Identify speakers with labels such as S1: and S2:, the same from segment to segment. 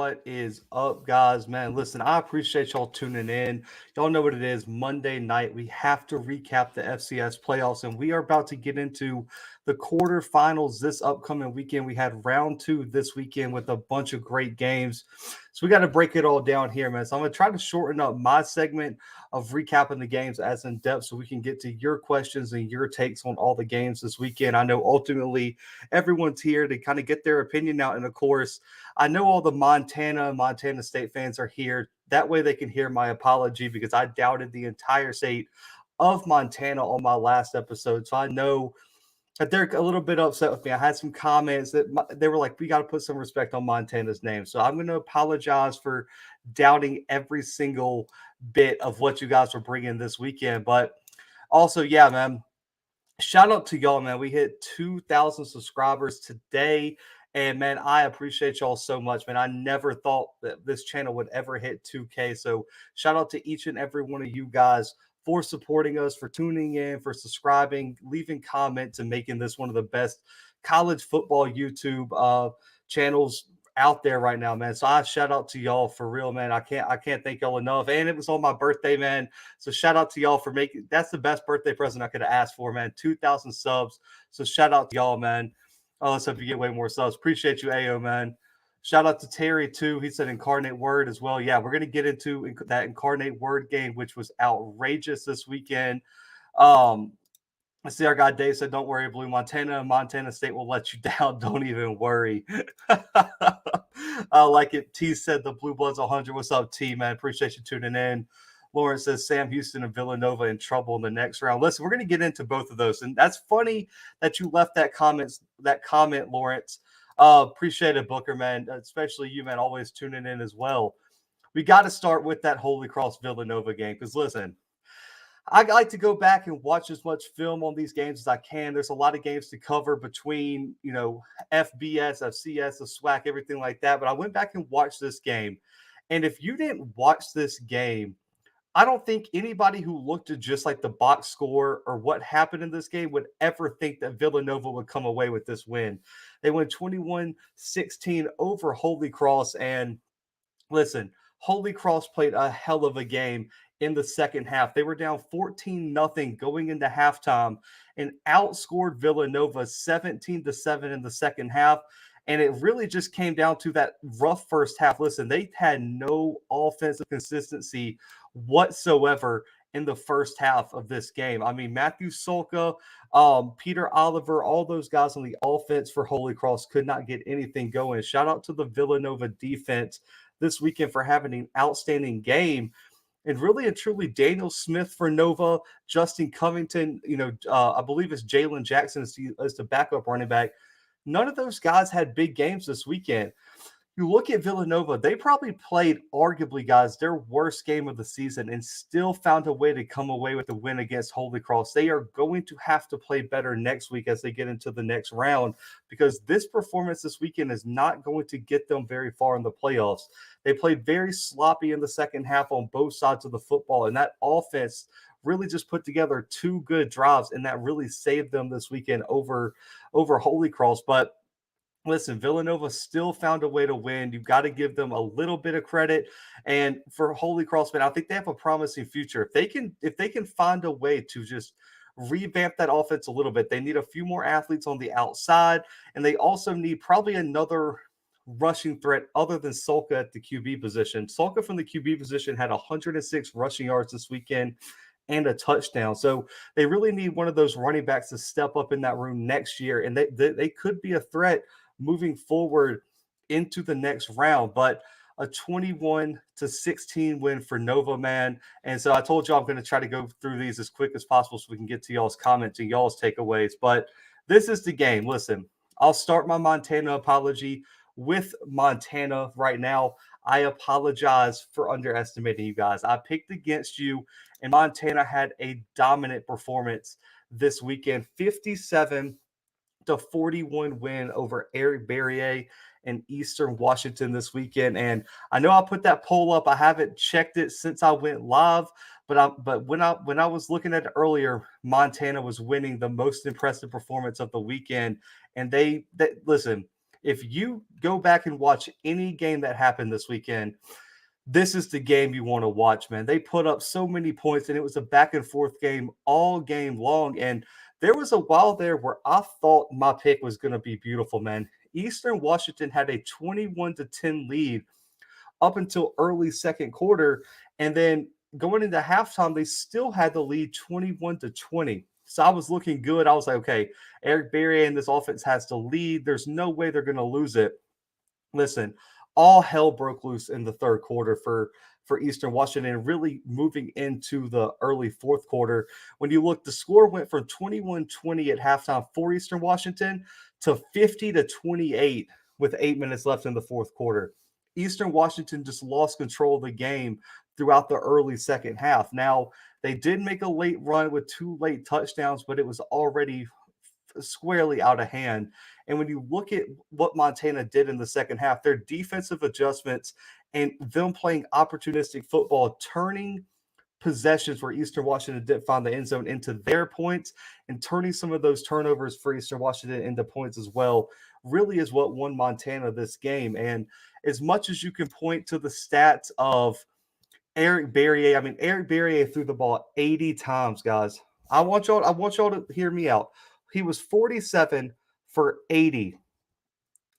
S1: What is up, guys? Man, listen, I appreciate y'all tuning in. Y'all know what it is. Monday night, we have to recap the FCS playoffs, and we are about to get into the quarterfinals this upcoming weekend. We had round two this weekend with a bunch of great games. So we got to break it all down here, man. So I'm going to try to shorten up my segment of recapping the games as in depth so we can get to your questions and your takes on all the games this weekend. I know ultimately everyone's here to kind of get their opinion out. And of course, I know all the Montana State fans are here. That way they can hear my apology because I doubted the entire state of Montana on my last episode. So I know that they're a little bit upset with me. I had some comments that they were like, we got to put some respect on Montana's name. So I'm going to apologize for doubting every single bit of what you guys were bringing this weekend. But also, yeah, man, shout out to y'all, man. We hit 2,000 subscribers today. And, man, I appreciate y'all so much, man. I never thought that this channel would ever hit 2K. So shout out to each and every one of you guys for supporting us, for tuning in, for subscribing, leaving comments, and making this one of the best college football YouTube channels out there right now, man. So I shout out to y'all for real, man. I can't thank y'all enough. And it was on my birthday, man. So shout out to y'all for making that's the best birthday present I could have asked for, man. 2,000 subs. So shout out to y'all, man. Oh, let's hope you get way more subs. Appreciate you, Ayo, man. Shout out to Terry, too. He said Incarnate Word as well. Yeah, we're going to get into that Incarnate Word game, which was outrageous this weekend. I see our guy Dave said, don't worry, Blue. Montana State will let you down. Don't even worry. Like it. T said the Bluebloods 100. What's up, T, man? Appreciate you tuning in. Lawrence says Sam Houston and Villanova in trouble in the next round. Listen, we're going to get into both of those. And that's funny that you left that comment, Lawrence. Appreciate it, Booker, man. Especially you, man, always tuning in as well. We got to start with that Holy Cross Villanova game because, listen, I like to go back and watch as much film on these games as I can. There's a lot of games to cover between, FBS, FCS, the SWAC, everything like that. But I went back and watched this game. And if you didn't watch this game, I don't think anybody who looked at just like the box score or what happened in this game would ever think that Villanova would come away with this win. They went 21-16 over Holy Cross. And listen, Holy Cross played a hell of a game in the second half. They were down 14-0 going into halftime and outscored Villanova 17-7 in the second half. And it really just came down to that rough first half. Listen, they had no offensive consistency whatsoever in the first half of this game. I mean, Matthew Solka, Peter Oliver, all those guys on the offense for Holy Cross could not get anything going. Shout out to the Villanova defense this weekend for having an outstanding game. And really and truly, Daniel Smith for Nova, Justin Covington, I believe it's Jalen Jackson as the backup running back. None of those guys had big games this weekend. You look at Villanova, they probably played, arguably, guys, their worst game of the season and still found a way to come away with a win against Holy Cross. They are going to have to play better next week as they get into the next round because this performance this weekend is not going to get them very far in the playoffs. They played very sloppy in the second half on both sides of the football, and that offense really just put together two good drives, and that really saved them this weekend over Holy Cross. But listen, Villanova still found a way to win. You've got to give them a little bit of credit. And for Holy Cross, man, I think they have a promising future. If they can find a way to just revamp that offense a little bit, they need a few more athletes on the outside, and they also need probably another rushing threat other than Solka at the QB position. Solka from the QB position had 106 rushing yards this weekend and a touchdown. So they really need one of those running backs to step up in that room next year, and they could be a threat moving forward into the next round. But a 21-16 win for Nova, man. And so I told you I'm going to try to go through these as quick as possible so we can get to y'all's comments and y'all's takeaways. But this is the game. Listen, I'll start my Montana apology with Montana right now. I apologize for underestimating you guys. I picked against you, and Montana had a dominant performance this weekend. 57-41 win over Eric Berrier in Eastern Washington this weekend. And I know I put that poll up. I haven't checked it since I went live, but when I was looking at it earlier, Montana was winning the most impressive performance of the weekend. And they listen, If you go back and watch any game that happened this weekend, this is the game you want to watch, man. They put up so many points, and it was a back and forth game all game long. And there was a while there where I thought my pick was going to be beautiful, man. Eastern Washington had a 21-10 lead up until early second quarter. And then going into halftime, they still had the lead 21-20. So I was looking good. I was like, okay, Eric Berry and this offense has to lead. There's no way they're going to lose it. Listen, all hell broke loose in the third quarter for Eastern Washington, really moving into the early fourth quarter. When you look, the score went from 21-20 at halftime for Eastern Washington to 50-28 with 8 minutes left in the fourth quarter. Eastern Washington just lost control of the game throughout the early second half. Now, they did make a late run with 2 late touchdowns, but it was already squarely out of hand. And when you look at what Montana did in the second half, their defensive adjustments and them playing opportunistic football, turning possessions where Eastern Washington didn't find the end zone into their points, and turning some of those turnovers for Eastern Washington into points as well, really is what won Montana this game. And as much as you can point to the stats of Eric Berrier, I mean, Eric Berrier threw the ball 80 times, guys. I want y'all to hear me out. He was 47 for 80.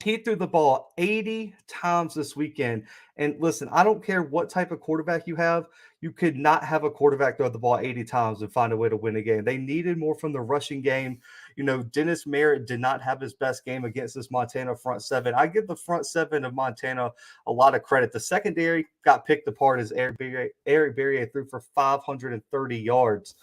S1: He threw the ball 80 times this weekend. And listen, I don't care what type of quarterback you have. You could not have a quarterback throw the ball 80 times and find a way to win a game. They needed more from the rushing game. You know, Dennis Merritt did not have his best game against this Montana front seven. I give the front seven of Montana a lot of credit. The secondary got picked apart as Eric Berrier threw for 530 yards.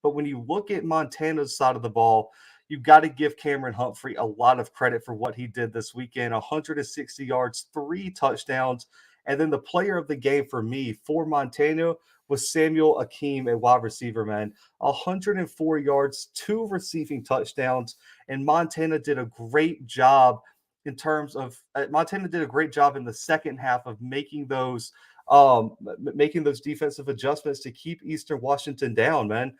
S1: But when you look at Montana's side of the ball, you've got to give Cameron Humphrey a lot of credit for what he did this weekend. 160 yards, 3 touchdowns. And then the player of the game for me, for Montana, was Samuel Akeem, a wide receiver, man. 104 yards, 2 receiving touchdowns. And Montana did a great job in terms of Montana did a great job in the second half of making those defensive adjustments to keep Eastern Washington down, man.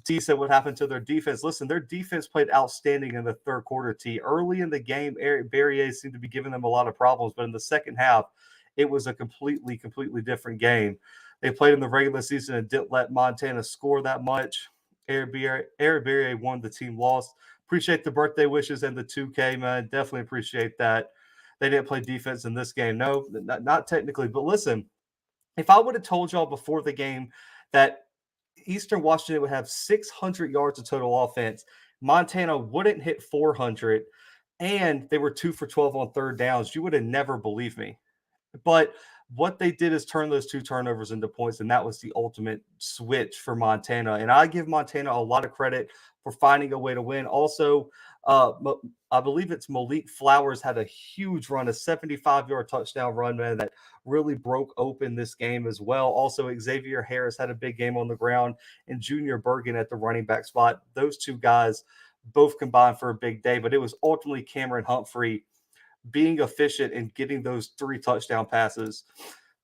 S1: T said what happened to their defense. Listen, their defense played outstanding in the third quarter, T. Early in the game, Eric Berrier seemed to be giving them a lot of problems, but in the second half, it was a completely different game. They played in the regular season and didn't let Montana score that much. Eric Berrier won, the team lost. Appreciate the birthday wishes and the 2K, man. Definitely appreciate that. They didn't play defense in this game. No, not technically. But listen, if I would have told y'all before the game that Eastern Washington would have 600 yards of total offense, Montana wouldn't hit 400, and they were 2 for 12 on third downs, you would have never believed me. But what they did is turn those 2 turnovers into points, and that was the ultimate switch for Montana. And I give Montana a lot of credit for finding a way to win. Also, I believe it's Malik Flowers had a huge run, a 75-yard touchdown run, man, that really broke open this game as well. Also, Xavier Harris had a big game on the ground, and Junior Bergen at the running back spot. Those 2 guys both combined for a big day, but it was ultimately Cameron Humphrey being efficient and getting those 3 touchdown passes.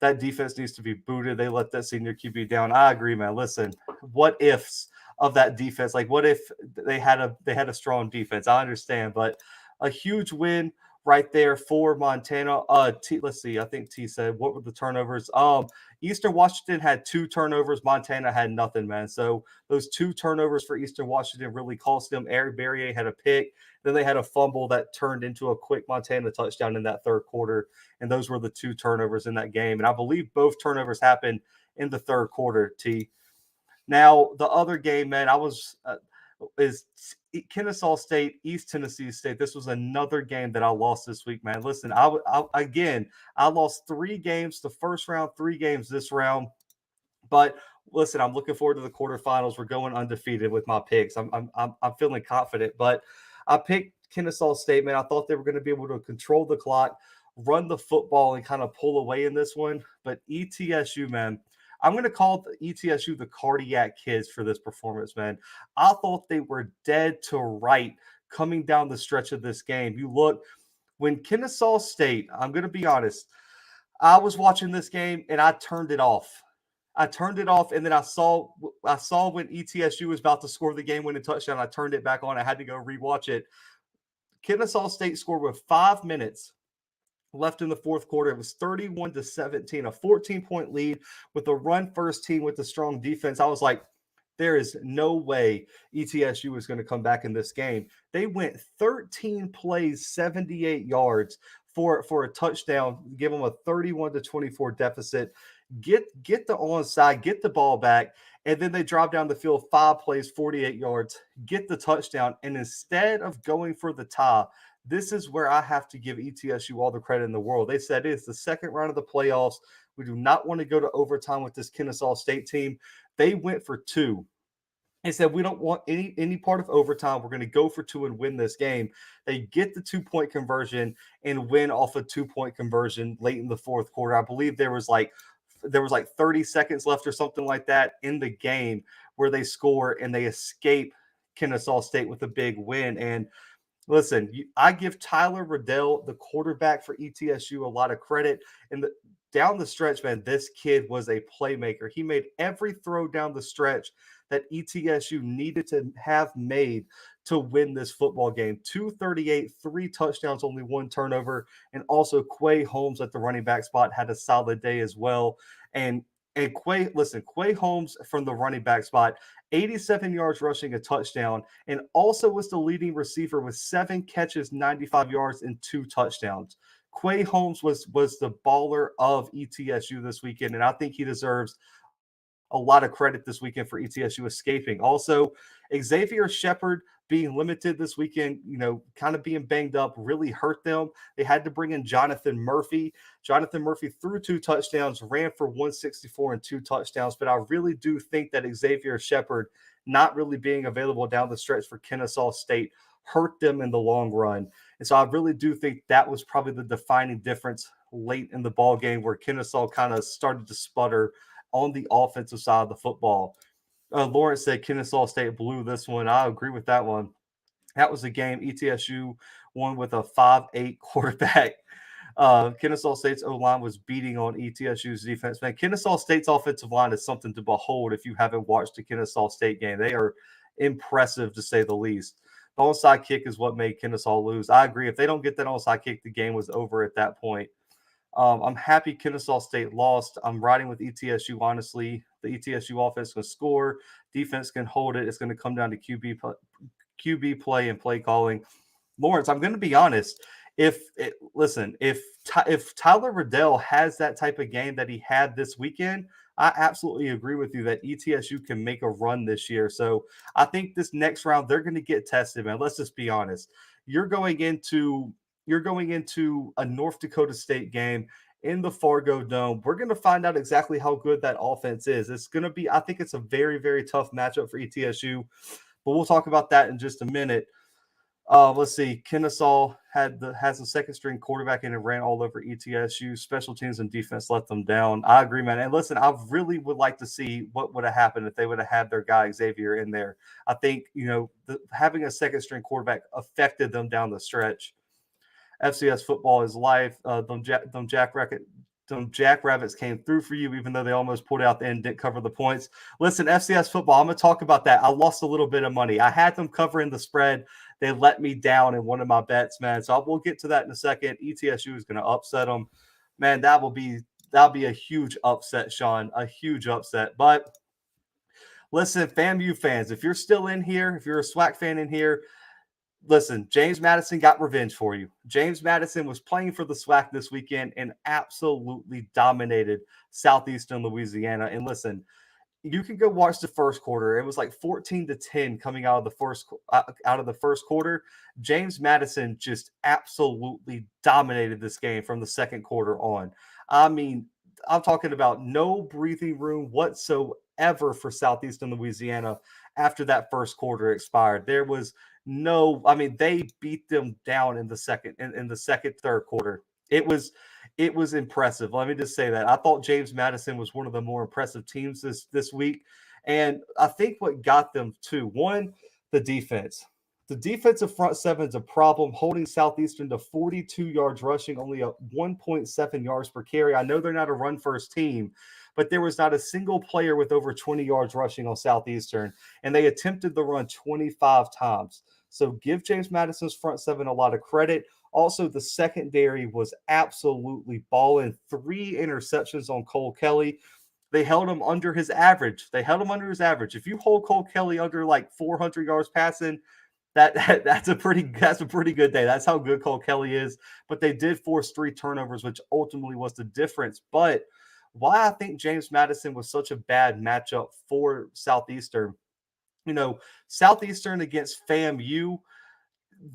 S1: That defense needs to be booted. They let that senior QB down. I agree, man. Listen, what ifs of that defense? Like, what if they had a strong defense? I understand, but a huge win right there for Montana. Let's see. I think T said, what were the turnovers? Eastern Washington had 2 turnovers. Montana had nothing, man. So those 2 turnovers for Eastern Washington really cost them. Eric Berrier had a pick. Then they had a fumble that turned into a quick Montana touchdown in that third quarter. And those were the 2 turnovers in that game. And I believe both turnovers happened in the third quarter, T. Now, the other game, man, is Kennesaw State, East Tennessee State. This was another game that I lost this week, man. Listen, I lost 3 games the first round, 3 games this round. But listen, I'm looking forward to the quarterfinals. We're going undefeated with my picks. I'm feeling confident. But I picked Kennesaw State, man. I thought they were going to be able to control the clock, run the football, and kind of pull away in this one. But ETSU, man, I'm going to call ETSU the cardiac kids for this performance, man. I thought they were dead to right coming down the stretch of this game. You look, when Kennesaw State, I'm going to be honest, I was watching this game and I turned it off. And then I saw when ETSU was about to score the game-winning touchdown. I turned it back on. I had to go rewatch it. Kennesaw State scored with 5 minutes left in the fourth quarter. It was 31-17, a 14-point lead with a run-first team with a strong defense. I was like, there is no way ETSU is going to come back in this game. They went 13 plays, 78 yards for a touchdown, give them a 31-24 deficit. Get the onside, get the ball back, and then they drive down the field 5 plays, 48 yards, get the touchdown. And instead of going for the tie, this is where I have to give ETSU all the credit in the world. They said it's the second round of the playoffs. We do not want to go to overtime with this Kennesaw State team. They went for 2. They said, we don't want any part of overtime. We're going to go for 2 and win this game. They get the 2-point conversion and win off a 2-point conversion late in the fourth quarter. I believe there was like 30 seconds left or something like that in the game where they score and they escape Kennesaw State with a big win. And listen, I give Tyler Riddell, the quarterback for ETSU, a lot of credit. And down the stretch, man, this kid was a playmaker. He made every throw down the stretch that ETSU needed to have made to win this football game. 238, 3 touchdowns, only 1 turnover. And also Quay Holmes at the running back spot had a solid day as well. And Quay Holmes from the running back spot, 87 yards rushing, a touchdown, and also was the leading receiver with 7 catches, 95 yards, and 2 touchdowns. Quay Holmes was the baller of ETSU this weekend, and I think he deserves a lot of credit this weekend for ETSU escaping. Also, Xavier Shepard being limited this weekend, kind of being banged up, really hurt them. They had to bring in Jonathan Murphy. Jonathan Murphy threw 2 touchdowns, ran for 164 and 2 touchdowns. But I really do think that Xavier Shepard not really being available down the stretch for Kennesaw State hurt them in the long run. And so I really do think that was probably the defining difference late in the ball game where Kennesaw kind of started to sputter on the offensive side of the football. Lawrence said Kennesaw State blew this one. I agree with that one. That was a game ETSU won with a 5'8" quarterback. Kennesaw State's O-line was beating on ETSU's defense. Man, Kennesaw State's offensive line is something to behold if you haven't watched the Kennesaw State game. They are impressive, to say the least. The onside kick is what made Kennesaw lose. I agree. If they don't get that onside kick, the game was over at that point. I'm happy Kennesaw State lost. I'm riding with ETSU, honestly. The ETSU offense can score. Defense can hold it. It's going to come down to QB play and play calling. Lawrence, I'm going to be honest. If Tyler Riddell has that type of game that he had this weekend, I absolutely agree with you that ETSU can make a run this year. So I think this next round, they're going to get tested, man. Let's just be honest. You're going into a North Dakota State game in the Fargo Dome. We're going to find out exactly how good that offense is. It's going to be, I think it's a very, very tough matchup for ETSU, but we'll talk about that in just a minute. Let's see. Kennesaw has a second string quarterback and it ran all over ETSU. Special teams and defense let them down. I agree, man. And listen, I really would like to see what would have happened if they would have had their guy Xavier in there. I think, having a second string quarterback affected them down the stretch. FCS football is life. Them Jackrabbits came through for you, even though they almost pulled out the end, didn't cover the points. Listen, FCS football, I'm going to talk about that. I lost a little bit of money. I had them covering the spread. They let me down in one of my bets, man. So we'll get to that in a second. ETSU is going to upset them. Man, that'll be a huge upset, Sean, a huge upset. But listen, FAMU fans, if you're still in here, if you're a SWAC fan in here, listen, James Madison got revenge for you. James Madison was playing for the SWAC this weekend and absolutely dominated Southeastern Louisiana. And listen, you can go watch the first quarter. It was like 14-10 coming out of the first quarter. James Madison just absolutely dominated this game from the second quarter on. I mean, I'm talking about no breathing room whatsoever for Southeastern Louisiana after that first quarter expired. There was they beat them down in the second, third quarter. It was impressive. Let me just say that. I thought James Madison was one of the more impressive teams this week. And I think what got them too, one, the defense. The defensive front seven is a problem, holding Southeastern to 42 yards rushing, only 1.7 yards per carry. I know they're not a run-first team, but there was not a single player with over 20 yards rushing on Southeastern, and they attempted the run 25 times. So give James Madison's front seven a lot of credit. Also, the secondary was absolutely balling. 3 interceptions on Cole Kelly. They held him under his average. If you hold Cole Kelly under like 400 yards passing, that's a pretty good day. That's how good Cole Kelly is. But they did force 3 turnovers, which ultimately was the difference. But why I think James Madison was such a bad matchup for Southeastern, Southeastern against FAMU,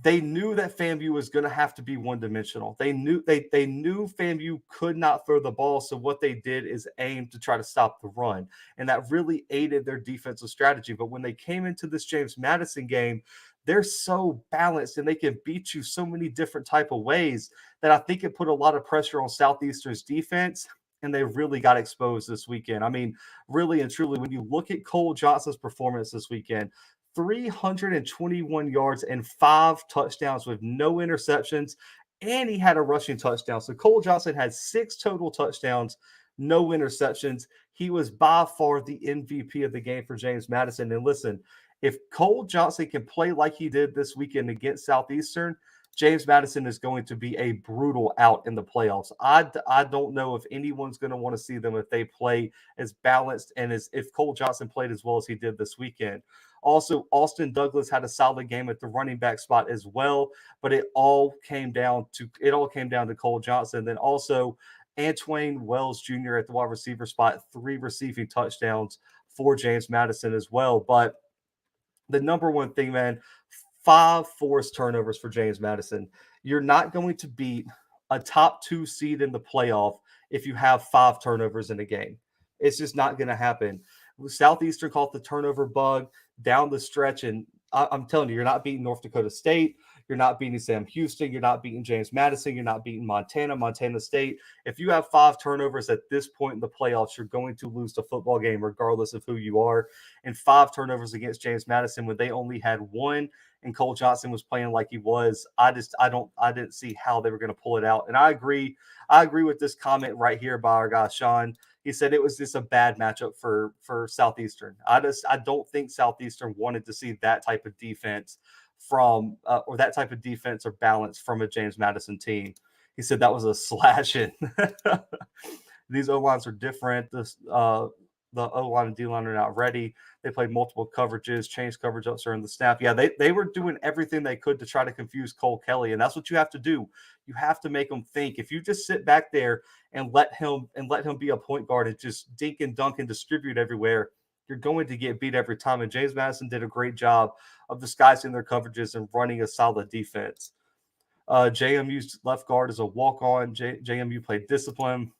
S1: they knew that FAMU was going to have to be one-dimensional. They knew FAMU could not throw the ball, so what they did is aim to try to stop the run, and that really aided their defensive strategy. But when they came into this James Madison game, they're so balanced and they can beat you so many different type of ways that I think it put a lot of pressure on Southeastern's defense, and they really got exposed this weekend. I mean, really and truly, when you look at Cole Johnson's performance this weekend, 321 yards and 5 touchdowns with no interceptions, and he had a rushing touchdown. So Cole Johnson had 6 total touchdowns, no interceptions. He was by far the MVP of the game for James Madison. And listen, if Cole Johnson can play like he did this weekend against Southeastern, James Madison is going to be a brutal out in the playoffs. I don't know if anyone's going to want to see them if they play as balanced and as if Cole Johnson played as well as he did this weekend. Also, Austin Douglas had a solid game at the running back spot as well, but it all came down to Cole Johnson. Then also Antwain Wells Jr. at the wide receiver spot, 3 receiving touchdowns for James Madison as well. But the number one thing, man, 5 forced turnovers for James Madison. You're not going to beat a top 2 seed in the playoff if you have 5 turnovers in a game. It's just not going to happen. Southeastern caught the turnover bug down the stretch, and I'm telling you, you're not beating North Dakota State. You're not beating Sam Houston. You're not beating James Madison. You're not beating Montana State. If you have 5 turnovers at this point in the playoffs, you're going to lose the football game regardless of who you are. And 5 turnovers against James Madison when they only had 1 and Cole Johnson was playing like he was, I didn't see how they were going to pull it out. And I agree with this comment right here by our guy Sean. He said it was just a bad matchup for Southeastern. I don't think Southeastern wanted to see that type of defense from or that type of defense or balance from a James Madison team. He said that was a slashing. These O-lines are different. The O-line and D-line are not ready. They played multiple coverages, changed coverage ups during the snap. Yeah, they were doing everything they could to try to confuse Cole Kelly, and that's what you have to do. You have to make him think. If you just sit back there and let him be a point guard and just dink and dunk and distribute everywhere, you're going to get beat every time. And James Madison did a great job of disguising their coverages and running a solid defense. JMU's left guard is a walk-on. JMU played discipline.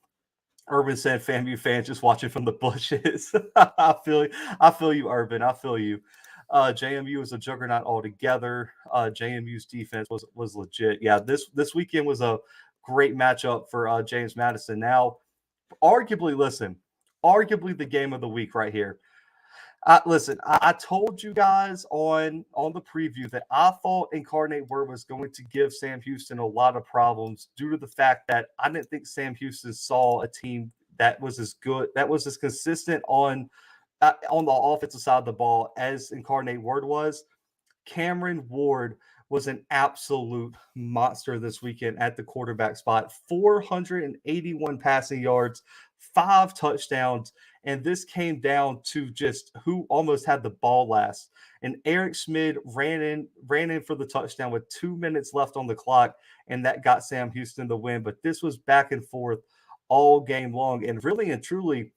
S1: Urban said, FAMU fans just watching from the bushes. I feel you, Urban. I feel you. JMU is a juggernaut altogether. JMU's defense was legit. Yeah, this weekend was a great matchup for James Madison. Now, arguably the game of the week right here. I told you guys on the preview that I thought Incarnate Word was going to give Sam Houston a lot of problems due to the fact that I didn't think Sam Houston saw a team that was as good, that was as consistent on the offensive side of the ball as Incarnate Word was. Cameron Ward was an absolute monster this weekend at the quarterback spot. 481 passing yards, 5 touchdowns, and this came down to just who almost had the ball last. And Eric Schmid ran in for the touchdown with 2 minutes left on the clock, and that got Sam Houston the win. But this was back and forth all game long, and really and truly,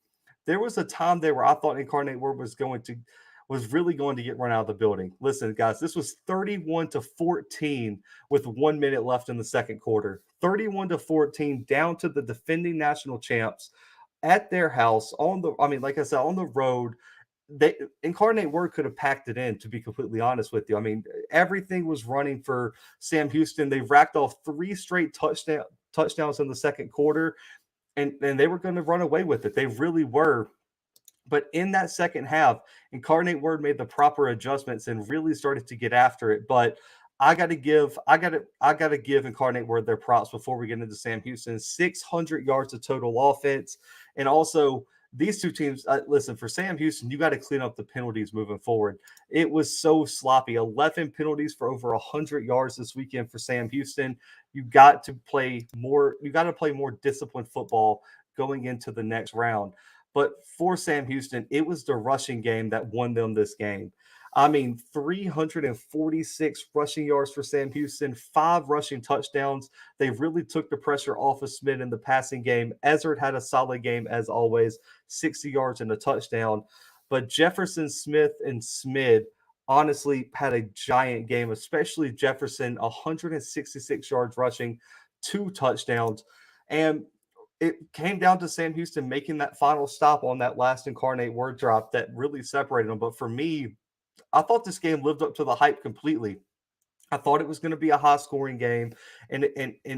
S1: there was a time there where I thought Incarnate Word was really going to get run out of the building. Listen, guys, this was 31-14 with 1 minute left in the second quarter. 31-14 down to the defending national champs at their house on the road. Incarnate Word could have packed it in, to be completely honest with you. I mean, everything was running for Sam Houston. They racked off 3 straight touchdowns in the second quarter, and they were going to run away with it. They really were. But in that second half, Incarnate Word made the proper adjustments and really started to get after it. But I gotta give Incarnate Word their props before we get into Sam Houston. 600 yards of total offense, and also these two teams, listen, for Sam Houston, you got to clean up the penalties moving forward. It was so sloppy. 11 penalties for over 100 yards this weekend for Sam Houston. You got to play more. You got to play more disciplined football going into the next round. But for Sam Houston, it was the rushing game that won them this game. I mean, 346 rushing yards for Sam Houston, 5 rushing touchdowns. They really took the pressure off of Smith in the passing game. Ezard had a solid game as always, 60 yards and a touchdown. But Jefferson, Smith, and Smith honestly had a giant game, especially Jefferson, 166 yards rushing, 2 touchdowns. And it came down to Sam Houston making that final stop on that last incarnate word drop that really separated them. But for me, I thought this game lived up to the hype completely. I thought it was going to be a high scoring game, and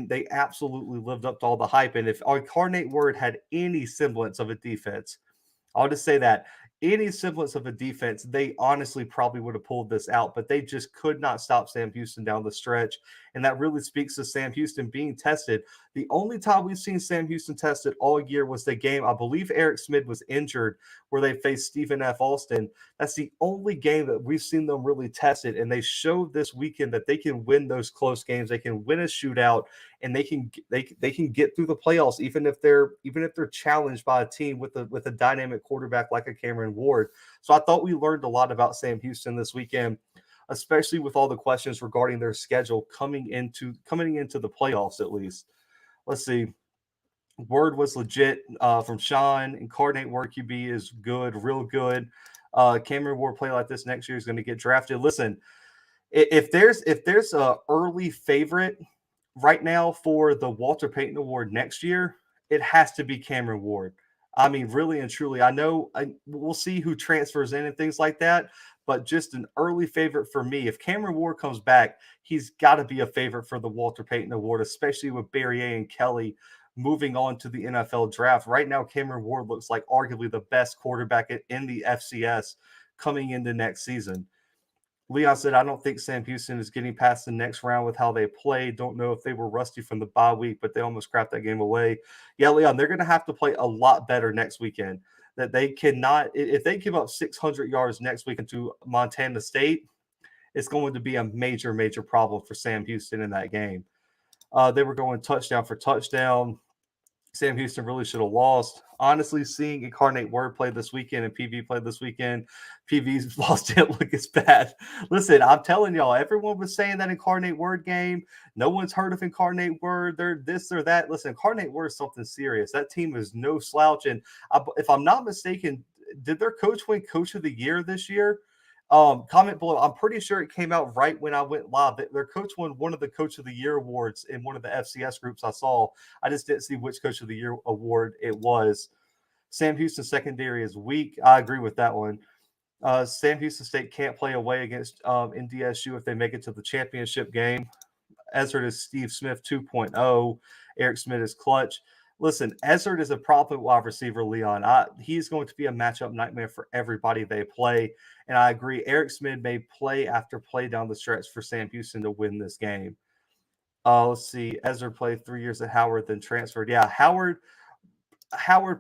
S1: they absolutely lived up to all the hype. And if Incarnate Word had any semblance of a defense, I'll just say that any semblance of a defense, they honestly probably would have pulled this out, but they just could not stop Sam Houston down the stretch. And that really speaks to Sam Houston being tested. The only time we've seen Sam Houston tested all year was the game, I believe Eric Smith was injured, where they faced Stephen F. Alston. That's the only game that we've seen them really tested. And they showed this weekend that they can win those close games. They can win a shootout, and they can get through the playoffs even if they're challenged by a team with a dynamic quarterback like a Cameron Ward. So I thought we learned a lot about Sam Houston this weekend, especially with all the questions regarding their schedule coming into the playoffs. At least, let's see. Word was legit from Sean. Incarnate Word QB is good, real good. Cameron Ward play like this next year is going to get drafted. Listen, if there's a early favorite right now for the Walter Payton Award next year, it has to be Cameron Ward. I mean, really and truly, I know we'll see who transfers in and things like that, but just an early favorite for me. If Cameron Ward comes back, he's got to be a favorite for the Walter Payton Award, especially with Barriere and Kelly moving on to the NFL draft. Right now, Cameron Ward looks like arguably the best quarterback in the FCS coming into next season. Leon said, I don't think Sam Houston is getting past the next round with how they played. Don't know if they were rusty from the bye week, but they almost crapped that game away. Yeah, Leon, they're going to have to play a lot better next weekend. That they cannot, if they give up 600 yards next weekend to Montana State, it's going to be a major, major problem for Sam Houston in that game. They were going touchdown for touchdown. Sam Houston really should have lost. Honestly, seeing Incarnate Word play this weekend and PV play this weekend, PV's loss didn't look as bad. Listen, I'm telling y'all, everyone was saying that Incarnate Word game. No one's heard of Incarnate Word. They're this or that. Listen, Incarnate Word is something serious. That team is no slouch. And if I'm not mistaken, did their coach win Coach of the Year this year? Comment below. I'm pretty sure it came out right when I went live. Their coach won one of the Coach of the Year awards in one of the FCS groups I saw. I just didn't see which Coach of the Year award it was. Sam Houston secondary is weak. I agree with that one. Sam Houston State can't play away against NDSU if they make it to the championship game. Ezard is Steve Smith 2.0. Eric Smith is clutch. Listen, Ezard is a proper wide receiver, Leon. He's going to be a matchup nightmare for everybody they play. And I agree, Eric Smith may play after play down the stretch for Sam Houston to win this game. Let's see. Ezard played 3 years at Howard, then transferred. Yeah, Howard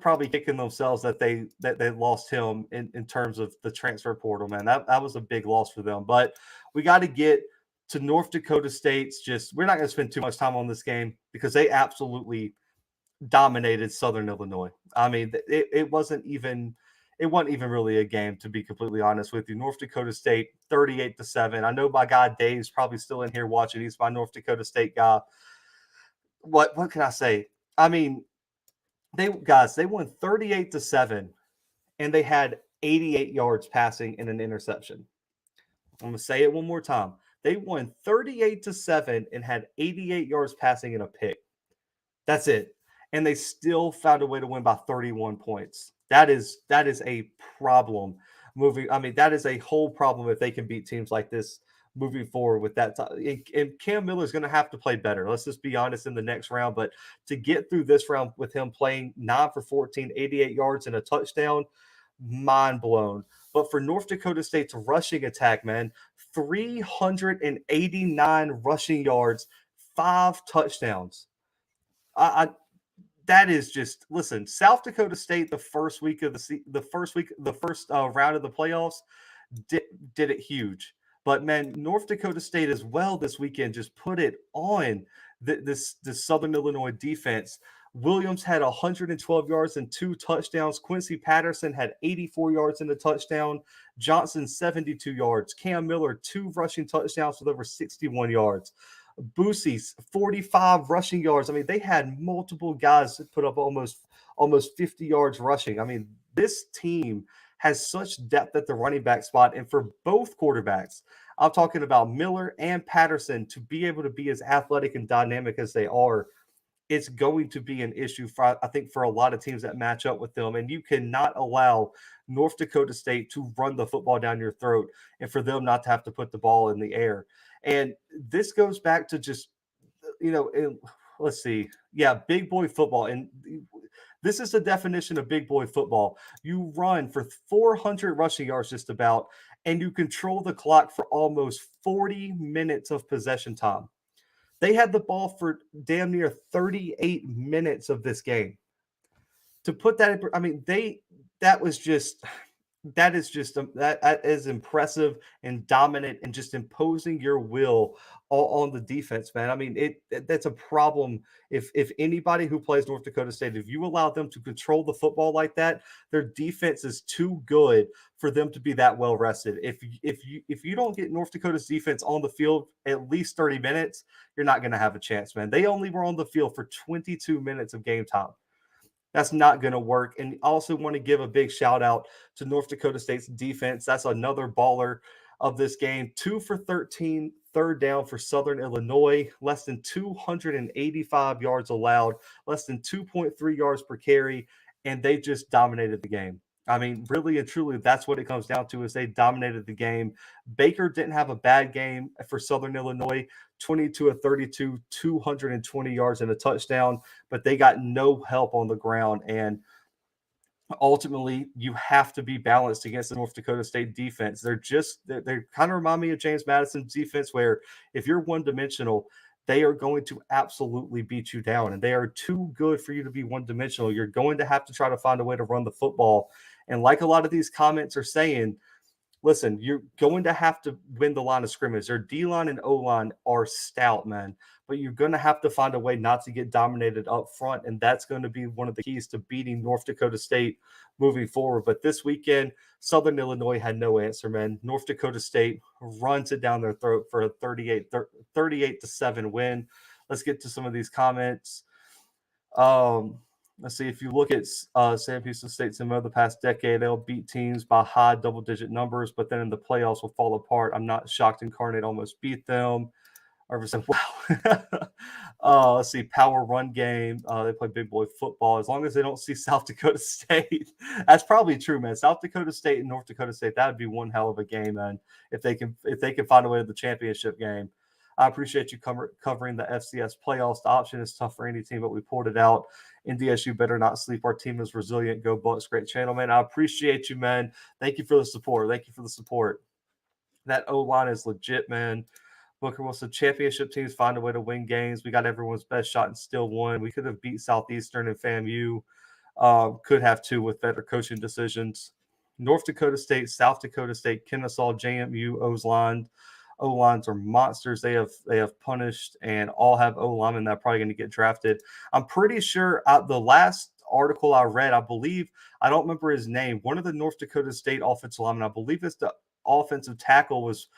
S1: probably kicking themselves that they lost him in terms of the transfer portal, man. That was a big loss for them. But we got to get to North Dakota State's we're not going to spend too much time on this game because they absolutely dominated Southern Illinois. I mean, it wasn't even really a game, to be completely honest with you. North Dakota State 38-7. I know my guy Dave's probably still in here watching. He's my North Dakota State guy. What can I say? I mean, they won 38-7, and they had 88 yards passing and an interception. I'm gonna say it one more time. They won 38-7 and had 88 yards passing and a pick. That's it. And they still found a way to win by 31 points. That is a problem that is a whole problem if they can beat teams like this moving forward with that. And Cam Miller's going to have to play better. Let's just be honest in the next round. But to get through this round with him playing 9 for 14, 88 yards and a touchdown, mind blown. But for North Dakota State's rushing attack, man, 389 rushing yards, 5 touchdowns. that is just listen. South Dakota State the first round of the playoffs did it huge, but man, North Dakota State as well this weekend just put it on this Southern Illinois defense. Williams had 112 yards and 2 touchdowns. Quincy Patterson had 84 yards and a touchdown. Johnson 72 yards. Cam Miller 2 rushing touchdowns with over 61 yards. Boosie's 45 rushing yards. I mean, they had multiple guys that put up almost 50 yards rushing. I mean, this team has such depth at the running back spot. And for both quarterbacks, I'm talking about Miller and Patterson, to be able to be as athletic and dynamic as they are, it's going to be an issue for, I think, for a lot of teams that match up with them. And you cannot allow North Dakota State to run the football down your throat and for them not to have to put the ball in the air. And this goes back to just, let's see. Yeah, big boy football. And this is the definition of big boy football. You run for 400 rushing yards just about, and you control the clock for almost 40 minutes of possession time. They had the ball for damn near 38 minutes of this game. To put that in, I mean, that is impressive and dominant and just imposing your will on the defense, man. I mean, that's a problem. If anybody who plays North Dakota State, if you allow them to control the football like that, their defense is too good for them to be that well rested. If you don't get North Dakota's defense on the field at least 30 minutes, you're not going to have a chance, man. They only were on the field for 22 minutes of game time. That's not going to work. And I also want to give a big shout out to North Dakota State's defense. That's another baller of this game. 2 for 13, third down for Southern Illinois, less than 285 yards allowed, less than 2.3 yards per carry, and they just dominated the game. I mean, really and truly, that's what it comes down to, is they dominated the game. Baker didn't have a bad game for Southern Illinois, 22 of 32, 220 yards and a touchdown, but they got no help on the ground. And ultimately, you have to be balanced against the North Dakota State defense. They kind of remind me of James Madison's defense, where if you're one-dimensional, they are going to absolutely beat you down, and they are too good for you to be one-dimensional. You're going to have to try to find a way to run the football. And like a lot of these comments are saying, listen, you're going to have to win the line of scrimmage. Their D-line and O-line are stout, man, but you're going to have to find a way not to get dominated up front, and that's going to be one of the keys to beating North Dakota State moving forward. But this weekend, Southern Illinois had no answer, man. North Dakota State runs it down their throat for a 38-7 win. Let's get to some of these comments. Let's see, if you look at Sam Houston State's MO the past decade, they'll beat teams by high double-digit numbers, but then in the playoffs will fall apart. I'm not shocked Incarnate almost beat them. Or said, wow. Let's see, power run game. They play big boy football. As long as they don't see South Dakota State, that's probably true, man. South Dakota State and North Dakota State, that would be one hell of a game, man. If they can find a way to the championship game. I appreciate you covering the FCS playoffs. The option is tough for any team, but we pulled it out. NDSU better not sleep. Our team is resilient. Go Bucks. Great channel, man. I appreciate you, man. Thank you for the support. That O-line is legit, man. Booker Wilson, championship teams find a way to win games. We got everyone's best shot and still won. We could have beat Southeastern and FAMU. Could have too with better coaching decisions. North Dakota State, South Dakota State, Kennesaw, JMU, O-lines are monsters. They have punished and all have O-linemen that are probably going to get drafted. I'm pretty sure the last article I read, I don't remember his name, one of the North Dakota State offensive linemen, I believe it's the offensive tackle, was,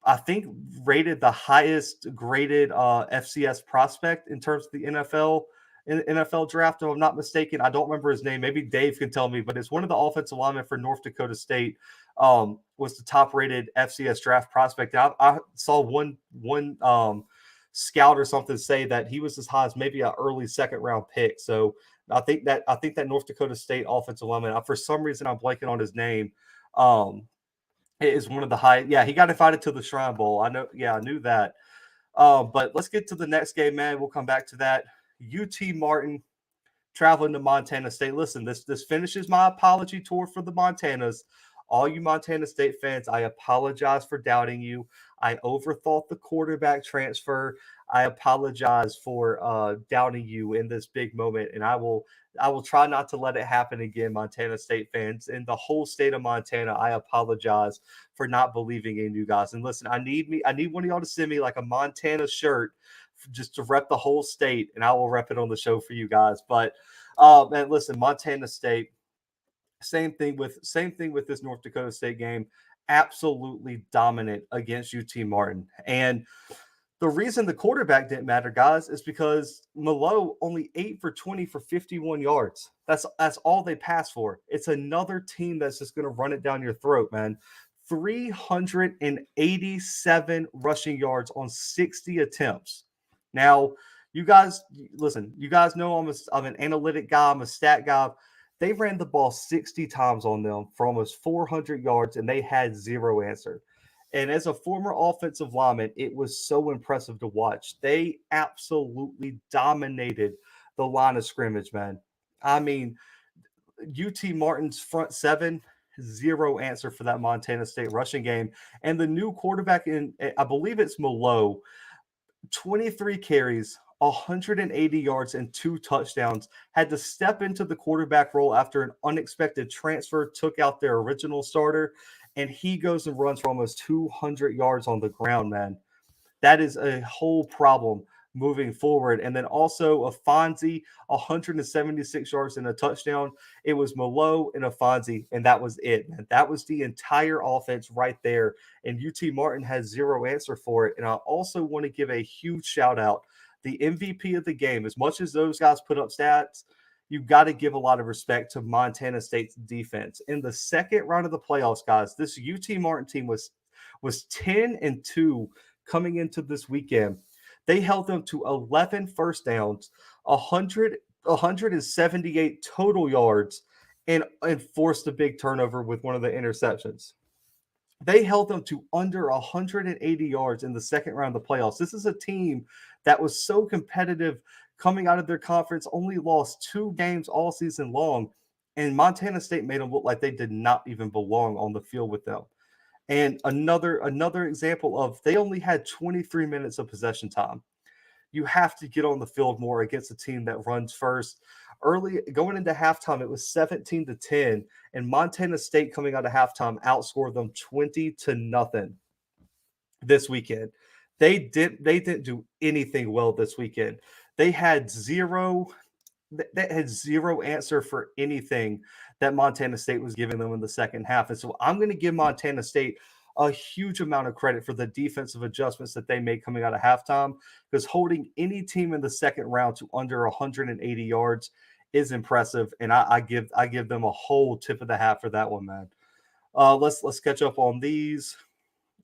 S1: I think, rated the highest graded FCS prospect in terms of the NFL draft, if I'm not mistaken. I don't remember his name. Maybe Dave can tell me, but it's one of the offensive linemen for North Dakota State. Was the top-rated FCS draft prospect. I saw one scout or something say that he was as high as maybe an early second-round pick. So I think that North Dakota State offensive lineman, for some reason I'm blanking on his name, is one of the high. Yeah, he got invited to the Shrine Bowl. I know. Yeah, I knew that. But let's get to the next game, man. We'll come back to that. UT Martin traveling to Montana State. Listen, this finishes my apology tour for the Montanas. All you Montana State fans, I apologize for doubting you. I overthought the quarterback transfer. I apologize for doubting you in this big moment, and I will try not to let it happen again, Montana State fans. In the whole state of Montana, I apologize for not believing in you guys. And listen, I need one of y'all to send me like a Montana shirt just to rep the whole state, and I will rep it on the show for you guys. But man, listen, Montana State, same thing with this North Dakota State game, absolutely dominant against UT Martin. And the reason the quarterback didn't matter, guys, is because Malo only 8 for 20 for 51 yards. That's all they passed for. It's another team that's just going to run it down your throat, man. 387 rushing yards on 60 attempts. Now, you guys, listen, you guys know I'm an analytic guy, I'm a stat guy. They ran the ball 60 times on them for almost 400 yards, and they had zero answer. And as a former offensive lineman, it was so impressive to watch. They absolutely dominated the line of scrimmage, man. I mean, UT Martin's front seven, zero answer for that Montana State rushing game. And the new quarterback I believe it's Malo, 23 carries, 180 yards, and 2 touchdowns, had to step into the quarterback role after an unexpected transfer, took out their original starter, and he goes and runs for almost 200 yards on the ground, man. That is a whole problem moving forward. And then also Afonso, 176 yards and a touchdown. It was Malo and Afonso, and that was it, man. That was the entire offense right there. And UT Martin has zero answer for it. And I also want to give a huge shout out. The MVP of the game, as much as those guys put up stats, you've got to give a lot of respect to Montana State's defense. In the second round of the playoffs, guys, this UT Martin team was 10-2 coming into this weekend. They held them to 11 first downs, 178 total yards, and forced a big turnover with one of the interceptions. They held them to under 180 yards in the second round of the playoffs. This is a team that was so competitive coming out of their conference, only lost 2 games all season long, and Montana State made them look like they did not even belong on the field with them. And another example of they only had 23 minutes of possession time. You have to get on the field more against a team that runs first. Early going into halftime, it was 17-10, and Montana State coming out of halftime outscored them 20-0 this weekend. They didn't do anything well this weekend. They had zero answer for anything that Montana State was giving them in the second half. And so I'm going to give Montana State a huge amount of credit for the defensive adjustments that they made coming out of halftime, because holding any team in the second round to under 180 yards is impressive. And I give them a whole tip of the hat for that one, man. Let's catch up on these.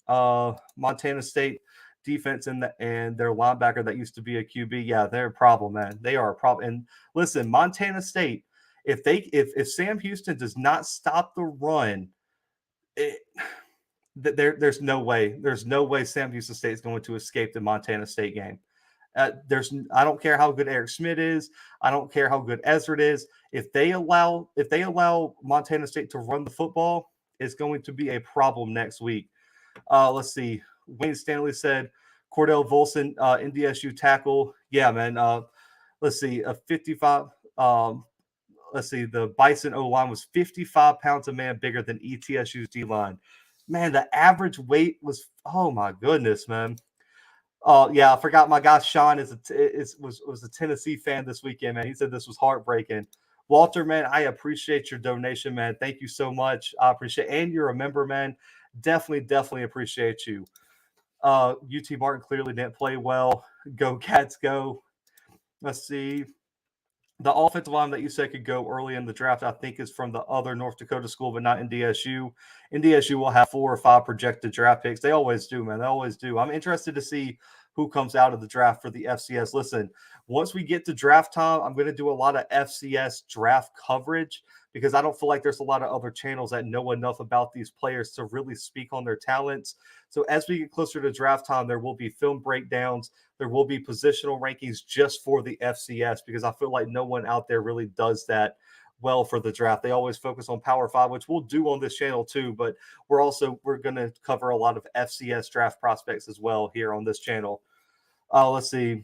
S1: Montana State defense and their linebacker that used to be a QB. Yeah, they're a problem, man. They are a problem. And listen, Montana State, if Sam Houston does not stop the run, there's no way Sam Houston State is going to escape the Montana State game. I don't care how good Eric Schmidt is. I don't care how good Ezra is. If they allow Montana State to run the football, it's going to be a problem next week. Let's see. Wayne Stanley said Cordell Volson, NDSU tackle. Yeah, man. Let's see. A 55. Let's see. The Bison O line was 55 pounds a man bigger than ETSU's D line. Man, the average weight was. Oh my goodness, man. Yeah, I forgot my guy Sean was a Tennessee fan this weekend, man. He said this was heartbreaking. Walter, man, I appreciate your donation, man. Thank you so much. I appreciate it. And you're a member, man. Definitely appreciate you. UT Martin clearly didn't play well. Go Cats, go. Let's see. The offensive line that you said could go early in the draft, I think, is from the other North Dakota school, but not NDSU. NDSU will have 4 or 5 projected draft picks. They always do, man. They always do. I'm interested to see who comes out of the draft for the FCS. Listen, once we get to draft time, I'm going to do a lot of FCS draft coverage because I don't feel like there's a lot of other channels that know enough about these players to really speak on their talents. So as we get closer to draft time, there will be film breakdowns. There will be positional rankings just for the FCS because I feel like no one out there really does that well for the draft. They always focus on Power 5, which we'll do on this channel too, but we're going to cover a lot of FCS draft prospects as well here on this channel. Let's see.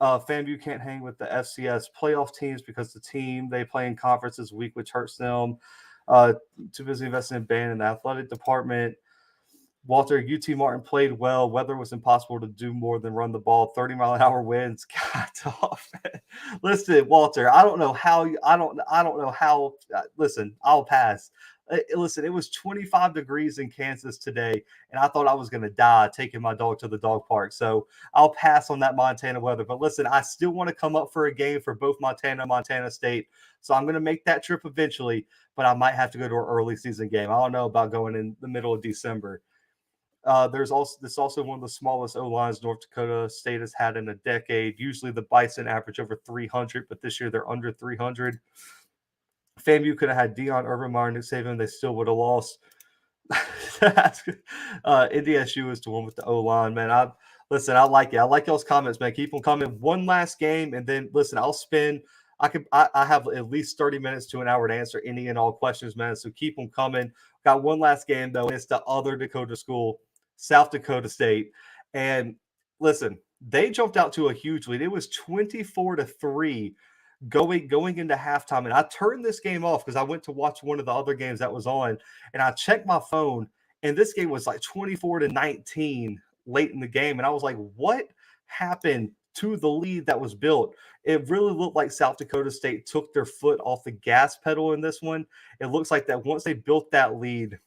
S1: FAMU can't hang with the FCS playoff teams because the team they play in conference is weak, which hurts them. Too busy investing in band and the athletic department. Walter, UT Martin played well. Weather was impossible to do more than run the ball. 30-mile-an-hour winds. God, off. Listen, Walter, I don't know how. I don't know how. Listen, I'll pass. Listen, it was 25 degrees in Kansas today, and I thought I was going to die taking my dog to the dog park. So I'll pass on that Montana weather. But listen, I still want to come up for a game for both Montana and Montana State. So I'm going to make that trip eventually, but I might have to go to an early season game. I don't know about going in the middle of December. This is also one of the smallest O lines North Dakota State has had in a decade. Usually the Bison average over 300, but this year they're under 300. FAMU could have had Deion Urban, Nick Saban, they still would have lost. NDSU is the one with the O line, man. I like it. I like y'all's comments, man. Keep them coming. One last game, and then listen, I'll spend. I have at least 30 minutes to an hour to answer any and all questions, man. So keep them coming. Got one last game though. It's the other Dakota school, South Dakota State, and listen, they jumped out to a huge lead. It was 24-3 going into halftime, and I turned this game off because I went to watch one of the other games that was on, and I checked my phone, and this game was like 24-19 late in the game, and I was like, what happened to the lead that was built? It really looked like South Dakota State took their foot off the gas pedal in this one. It looks like that once they built that lead,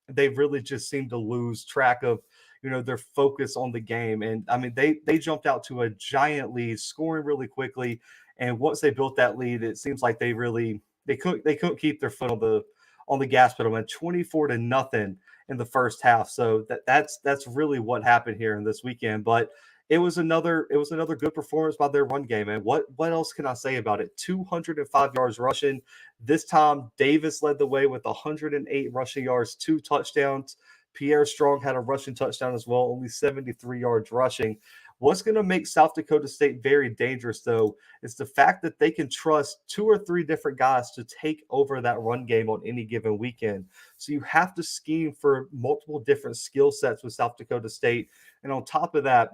S1: they really just seemed to lose track of their focus on the game. And I mean, they jumped out to a giant lead, scoring really quickly. And once they built that lead, it seems like they couldn't keep their foot on the gas pedal, man. 24-0 in the first half. So that's really what happened here in this weekend. But it was another good performance by their run game. And what else can I say about it? 205 yards rushing. This time, Davis led the way with 108 rushing yards, 2 touchdowns. Pierre Strong had a rushing touchdown as well, only 73 yards rushing. What's going to make South Dakota State very dangerous, though, is the fact that they can trust 2 or 3 different guys to take over that run game on any given weekend. So you have to scheme for multiple different skill sets with South Dakota State. And on top of that,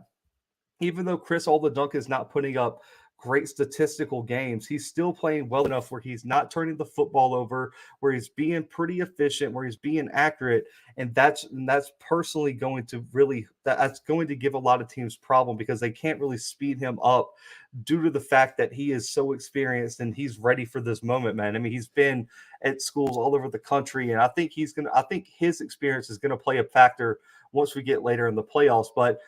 S1: even though Chris Oladunk is not putting up great statistical games, he's still playing well enough where he's not turning the football over, where he's being pretty efficient, where he's being accurate. And that's personally going to give a lot of teams problem because they can't really speed him up due to the fact that he is so experienced and he's ready for this moment, man. I mean, he's been at schools all over the country, and I think his experience is going to play a factor once we get later in the playoffs. But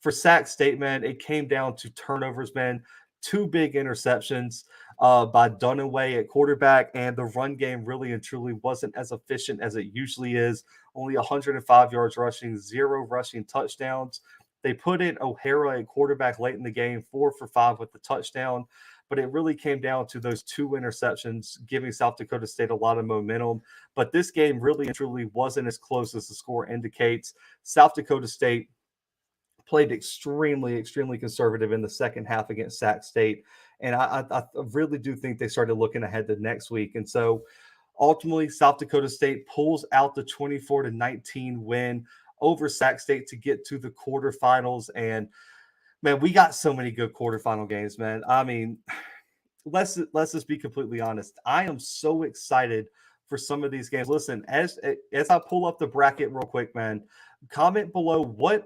S1: for Sac State, man, it came down to turnovers, man. 2 big interceptions by Dunaway at quarterback, and the run game really and truly wasn't as efficient as it usually is. Only 105 yards rushing, 0 rushing touchdowns. They put in O'Hara at quarterback late in the game, 4 for 5 with the touchdown. But it really came down to those 2 interceptions, giving South Dakota State a lot of momentum. But this game really and truly wasn't as close as the score indicates. South Dakota State played extremely, extremely conservative in the second half against Sac State. And I really do think they started looking ahead to next week. And so ultimately, South Dakota State pulls out the 24-19 win over Sac State to get to the quarterfinals. And, man, we got so many good quarterfinal games, man. I mean, let's just be completely honest. I am so excited for some of these games. Listen, as I pull up the bracket real quick, man, comment below what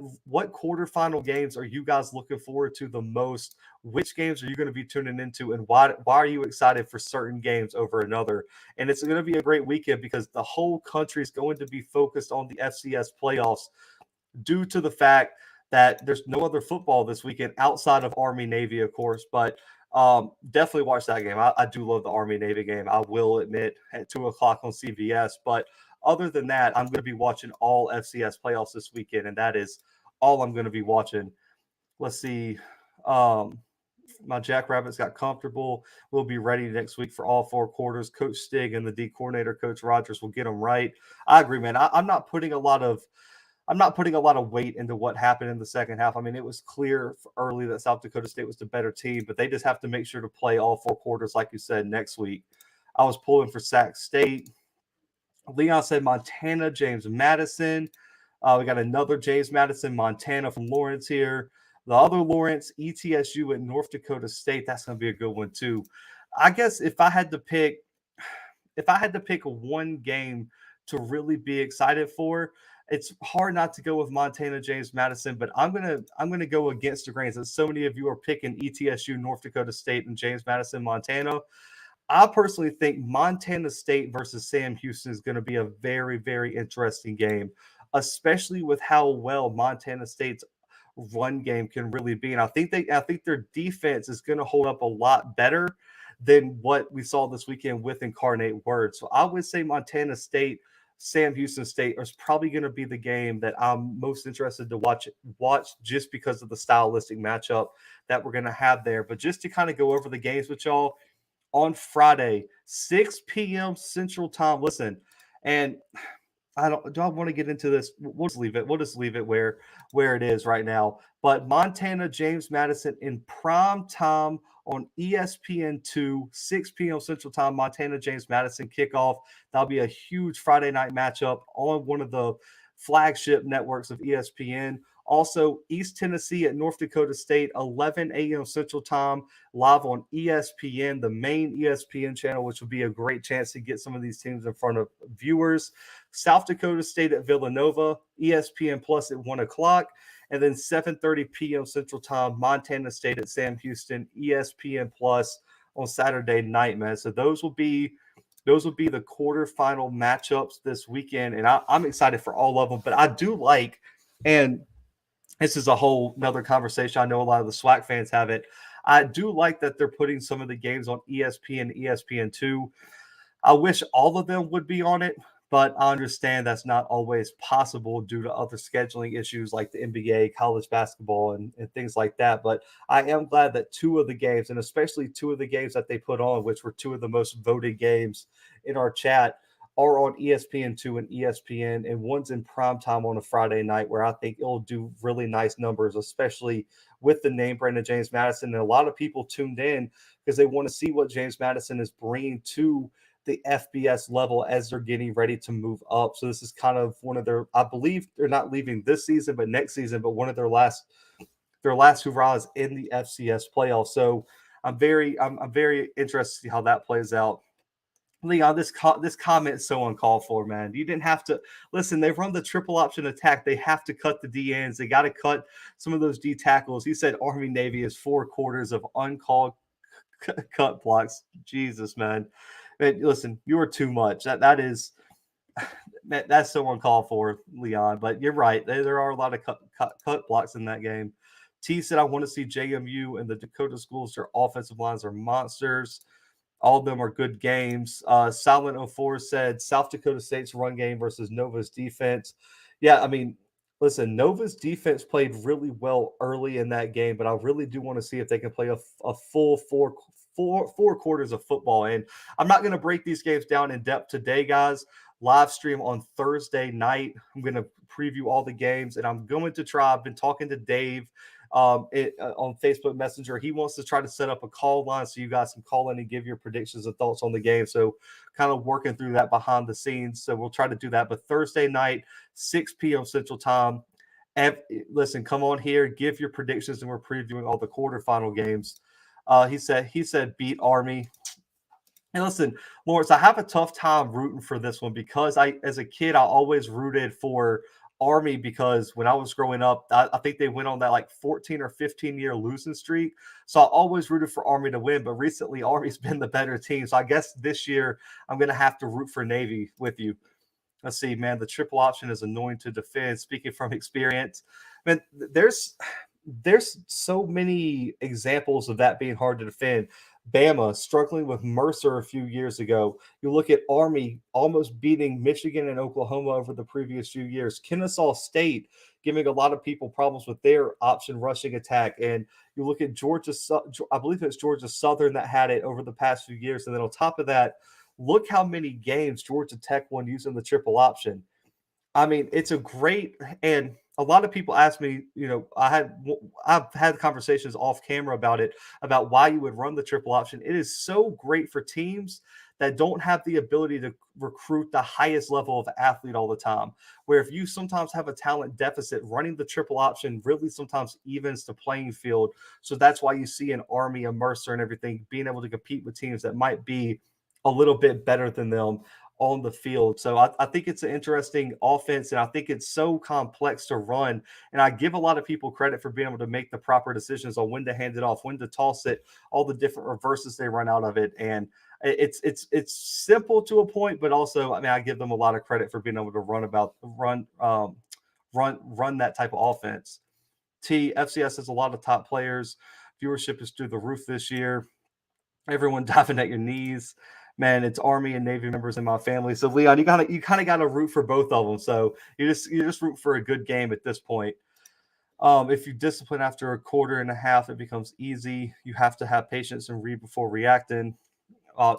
S1: quarterfinal games are you guys looking forward to the most? Which games are you going to be tuning into, and why are you excited for certain games over another? And it's going to be a great weekend because the whole country is going to be focused on the FCS playoffs due to the fact that there's no other football this weekend outside of Army Navy, of course. But definitely watch that game. I do love the Army Navy game. I will admit at 2:00 on CBS. But other than that, I'm going to be watching all FCS playoffs this weekend, and that is all I'm going to be watching. Let's see. My Jackrabbits got comfortable. We'll be ready next week for all 4 quarters. Coach Stig and the D coordinator, Coach Rogers, will get them right. I agree, man. I'm not putting a lot of weight into what happened in the second half. I mean, it was clear early that South Dakota State was the better team, but they just have to make sure to play all 4 quarters, like you said, next week. I was pulling for Sac State. Leon said Montana, James Madison. We got another James Madison, Montana from Lawrence here. The other Lawrence, ETSU at North Dakota State. That's going to be a good one too. I guess if I had to pick one game to really be excited for, it's hard not to go with Montana James Madison, but I'm gonna go against the grain. Since so many of you are picking ETSU, North Dakota State, and James Madison, Montana. I personally think Montana State versus Sam Houston is going to be a very, very interesting game, especially with how well Montana State's run game can really be. And I think their defense is going to hold up a lot better than what we saw this weekend with Incarnate Word. So I would say Montana State, Sam Houston State is probably going to be the game that I'm most interested to watch just because of the stylistic matchup that we're going to have there. But just to kind of go over the games with y'all, on Friday, 6 p.m. Central Time. Listen, and I don't want to get into this. We'll just leave it. We'll just leave it where it is right now. But Montana James Madison in prime time on ESPN2, 6 p.m. Central Time. Montana James Madison kickoff. That'll be a huge Friday night matchup on one of the flagship networks of ESPN. Also, East Tennessee at North Dakota State, 11 a.m. Central Time, live on ESPN, the main ESPN channel, which would be a great chance to get some of these teams in front of viewers. South Dakota State at Villanova, ESPN Plus at 1 o'clock. And then 7:30 p.m. Central Time, Montana State at Sam Houston, ESPN Plus on Saturday night, man. So those will be the quarterfinal matchups this weekend. And I'm excited for all of them. But I do like, and this is a whole another conversation. I know a lot of the SWAC fans have it. I do like that they're putting some of the games on ESPN, ESPN2. I wish all of them would be on it, but I understand that's not always possible due to other scheduling issues like the NBA, college basketball, and things like that. But I am glad that two of the games, and especially two of the games that they put on, which were two of the most voted games in our chat, are on ESPN2 and ESPN, and one's in prime time on a Friday night where I think it'll do really nice numbers, especially with the name brand of James Madison. And a lot of people tuned in because they want to see what James Madison is bringing to the FBS level as they're getting ready to move up. So this is kind of one of their, I believe they're not leaving this season, but next season, but one of their last hurrahs in the FCS playoffs. So I'm very interested to see how that plays out. Leon, this comment is so uncalled for, man. You didn't have to listen. They run the triple option attack. They have to cut the D ends. They got to cut some of those D tackles. He said Army Navy is 4 quarters of uncalled cut blocks. Jesus, man. Listen, you are too much. That's so uncalled for, Leon. But you're right. There are a lot of cut blocks in that game. T said, I want to see JMU and the Dakota schools. Their offensive lines are monsters. All of them are good games. Silent 04 said South Dakota State's run game versus Nova's defense. Yeah, I mean, listen, Nova's defense played really well early in that game, but I really do want to see if they can play a full four quarters of football. And I'm not going to break these games down in depth today, guys. Live stream on Thursday night. I'm going to preview all the games, and I'm going to try. I've been talking to Dave on Facebook Messenger. He wants to try to set up a call line so you guys can call in and give your predictions and thoughts on the game. So kind of working through that behind the scenes. So we'll try to do that. But Thursday night, 6 p.m. Central Time. And listen, come on here, give your predictions, and we're previewing all the quarterfinal games. He said beat Army. And listen, Lawrence, I have a tough time rooting for this one because as a kid, I always rooted for Army because when I was growing up, I think they went on that like 14 or 15-year losing streak. So I always rooted for Army to win, but recently Army's been the better team. So I guess this year I'm going to have to root for Navy with you. Let's see, man, the triple option is annoying to defend. Speaking from experience, man, there's so many examples of that being hard to defend. Bama struggling with Mercer a few years ago. You look at Army almost beating Michigan and Oklahoma over the previous few years. Kennesaw State giving a lot of people problems with their option rushing attack. And you look at Georgia, I believe it's Georgia Southern that had it over the past few years. And then on top of that, look how many games Georgia Tech won using the triple option. I mean, it's a great, and a lot of people ask me, I've had conversations off camera about it, about why you would run the triple option. It is so great for teams that don't have the ability to recruit the highest level of athlete all the time. Where if you sometimes have a talent deficit, running the triple option really sometimes evens the playing field. So that's why you see an Army, a Mercer, and everything being able to compete with teams that might be a little bit better than them on the field. So I think it's an interesting offense, and I think it's so complex to run. And I give a lot of people credit for being able to make the proper decisions on when to hand it off, when to toss it, all the different reverses they run out of it. And it's simple to a point, but also, I mean, I give them a lot of credit for being able to run that type of offense. FCS has a lot of top players. Viewership is through the roof this year. Everyone diving at your knees. Man, it's Army and Navy members in my family. So Leon, you kind of got to root for both of them. So you just root for a good game at this point. If you discipline after a quarter and a half, it becomes easy. You have to have patience and read before reacting.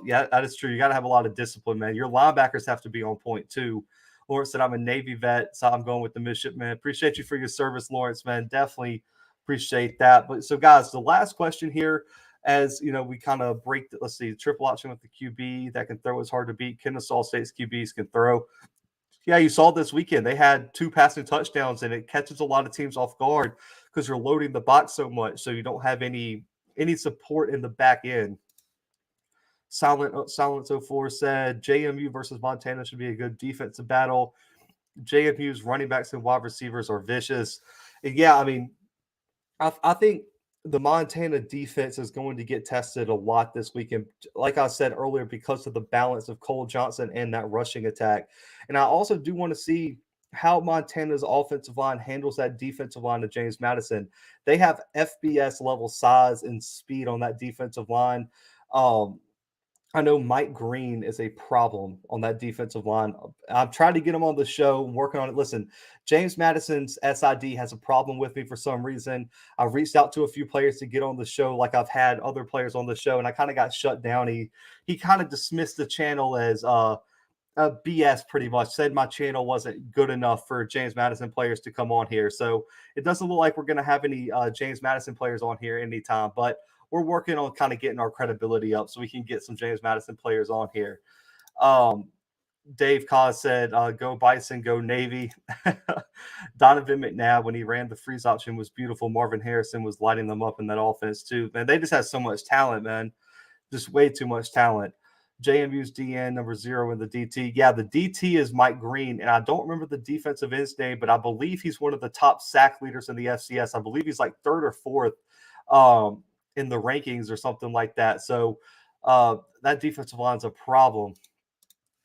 S1: Yeah, that is true. You got to have a lot of discipline, man. Your linebackers have to be on point too. Lawrence said, I'm a Navy vet, so I'm going with the midshipman. Appreciate you for your service, Lawrence, man. Definitely appreciate that. But so, guys, the last question here, as you know, we kind of break let's see, triple option with the QB that can throw is hard to beat. Kennesaw State's QBs can throw. Yeah, you saw this weekend. They had 2 passing touchdowns, and it catches a lot of teams off guard because you're loading the box so much, so you don't have any support in the back end. Silence 04 said JMU versus Montana should be a good defensive battle. JMU's running backs and wide receivers are vicious. And yeah, I mean, I think the Montana defense is going to get tested a lot this weekend. Like I said earlier, because of the balance of Cole Johnson and that rushing attack. And I also do want to see how Montana's offensive line handles that defensive line of James Madison. They have FBS level size and speed on that defensive line. I know Mike Green is a problem on that defensive line. I'm trying to get him on the show, working on it. Listen, James Madison's SID has a problem with me for some reason. I reached out to a few players to get on the show, like I've had other players on the show, and I kind of got shut down. He kind of dismissed the channel as BS, pretty much. Said my channel wasn't good enough for James Madison players to come on here. So it doesn't look like we're going to have any James Madison players on here anytime, but we're working on kind of getting our credibility up so we can get some James Madison players on here. Dave Cause said, go Bison, go Navy. Donovan McNabb, when he ran the freeze option, was beautiful. Marvin Harrison was lighting them up in that offense too. Man, they just have so much talent, man. Just way too much talent. JMU's DN number 0 in the DT. Yeah, the DT is Mike Green, and I don't remember the defensive end's name, but I believe he's one of the top sack leaders in the FCS. I believe he's like 3rd or 4th in the rankings or something like that. So that defensive line's a problem.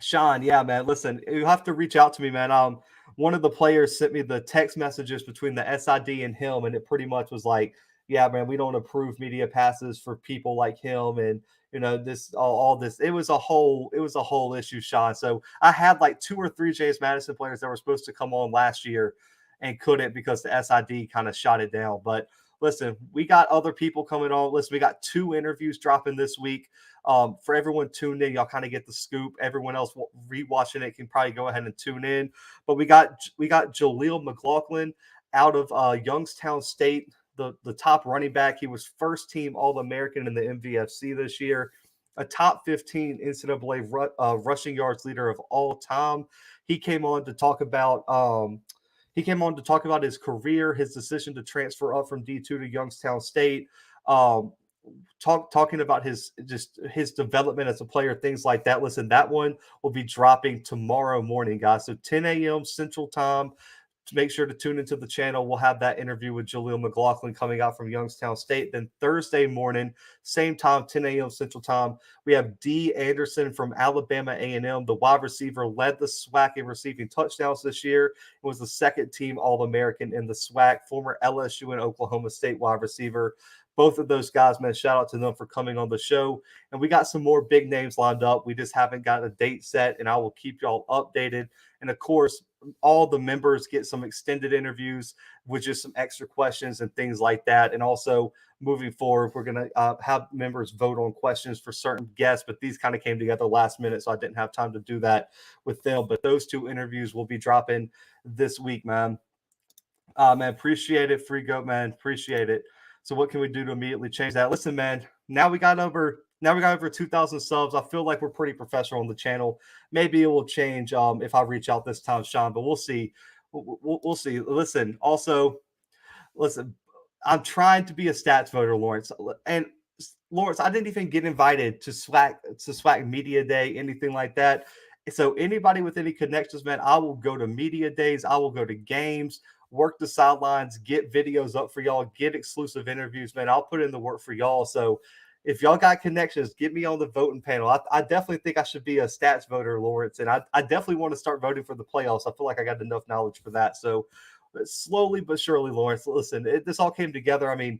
S1: Sean, yeah, man, listen, you have to reach out to me, man. One of the players sent me the text messages between the SID and him, and it pretty much was like, yeah, man, we don't approve media passes for people like him, and this all this. It was a whole issue, Sean. So I had like 2 or 3 James Madison players that were supposed to come on last year and couldn't because the SID kind of shot it down. But listen, we got other people coming on. Listen, we got 2 interviews dropping this week. For everyone tuned in, y'all kind of get the scoop. Everyone else rewatching it can probably go ahead and tune in. But we got Jaleel Mclaughlin out of Youngstown State, the top running back. He was first team All-American in the MVFC this year, a top 15 NCAA rushing yards leader of all time. He came on to talk about his career, his decision to transfer up from D2 to Youngstown State, talking about his development as a player, things like that. Listen, that one will be dropping tomorrow morning, guys. So 10 a.m. Central Time. Make sure to tune into the channel. We'll have that interview with Jaleel Mclaughlin coming out from Youngstown State. Then Thursday morning, same time, 10 a.m. Central Time, we have D. Anderson from Alabama A&M. The wide receiver led the SWAC in receiving touchdowns this year. It was the 2nd team All-American in the SWAC, former LSU and Oklahoma State wide receiver. Both of those guys, man, shout out to them for coming on the show. And we got some more big names lined up. We just haven't got a date set, and I will keep y'all updated. And of course, all the members get some extended interviews with just some extra questions and things like that. And also moving forward, we're going to have members vote on questions for certain guests, but these kind of came together last minute, so I didn't have time to do that with them. But those 2 interviews will be dropping this week, man. Man, appreciate it. Free goat, man. Appreciate it. So what can we do to immediately change that? Listen, man, now we got over 2,000 subs. I feel like we're pretty professional on the channel. Maybe it will change if I reach out this time, Sean, but we'll see. We'll see. Listen, I'm trying to be a stats voter, Lawrence. And Lawrence, I didn't even get invited to SWAC Media Day, anything like that. So anybody with any connections, man, I will go to media days. I will go to games, work the sidelines, get videos up for y'all, get exclusive interviews, man. I'll put in the work for y'all. So if y'all got connections, get me on the voting panel. I definitely think I should be a stats voter, Lawrence, and I definitely want to start voting for the playoffs. I feel like I got enough knowledge for that. So slowly but surely, Lawrence, listen, this all came together. I mean,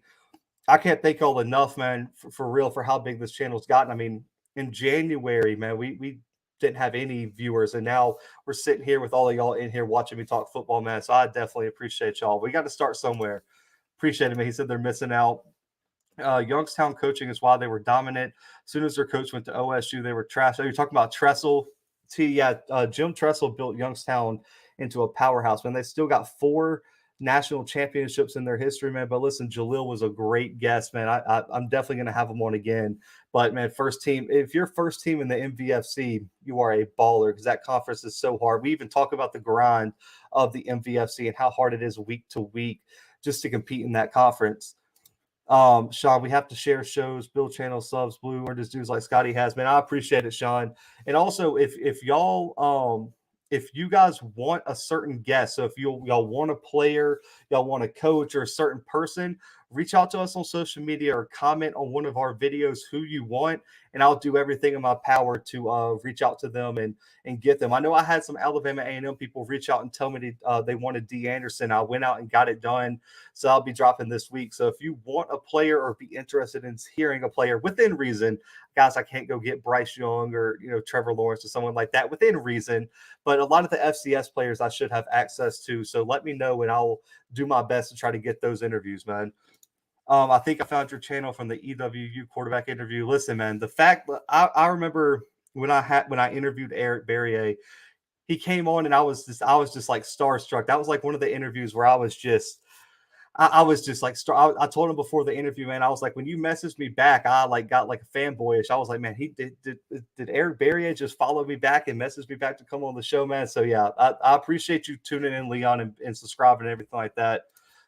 S1: I can't thank y'all enough, man, for real, for how big this channel's gotten. I mean, in January, man, we didn't have any viewers, and now we're sitting here with all of y'all in here watching me talk football, man. So I definitely appreciate y'all. We got to start somewhere. Appreciate it, man. He said they're missing out. Youngstown coaching is why they were dominant. As soon as their coach went to OSU, they were trash. Oh, you're talking about Tressel. Jim Tressel built Youngstown into a powerhouse, man. They still got 4 national championships in their history, man. But listen, Jaleel was a great guest, man. I'm definitely going to have him on again. But, man, first team, if you're first team in the MVFC, you are a baller because that conference is so hard. We even talk about the grind of the MVFC and how hard it is week to week just to compete in that conference. Sean, we have to share shows, build channel subs, blue oranges dudes like Scotty has, man. I appreciate it, Sean. And also, if y'all if you guys want a certain guest, so if y'all want a player, y'all want a coach or a certain person, reach out to us on social media or comment on one of our videos who you want, and I'll do everything in my power to reach out to them and get them. I know I had some Alabama A&M people reach out and tell me they wanted D. Anderson. I went out and got it done, so I'll be dropping this week. So if you want a player or be interested in hearing a player within reason, guys, I can't go get Bryce Young or Trevor Lawrence or someone like that within reason, but a lot of the FCS players I should have access to. So let me know, and I'll do my best to try to get those interviews, man. I think I found your channel from the EWU quarterback interview. Listen, man, the fact I remember when I interviewed Eric Barrier, he came on and I was just like starstruck. That was like one of the interviews where I was just like I told him before the interview, man. I was like, when you messaged me back, I like got like a fanboyish. I was like, man, he did Eric Barrier just follow me back and message me back to come on the show, man. So yeah, I appreciate you tuning in, Leon, and subscribing and everything like that.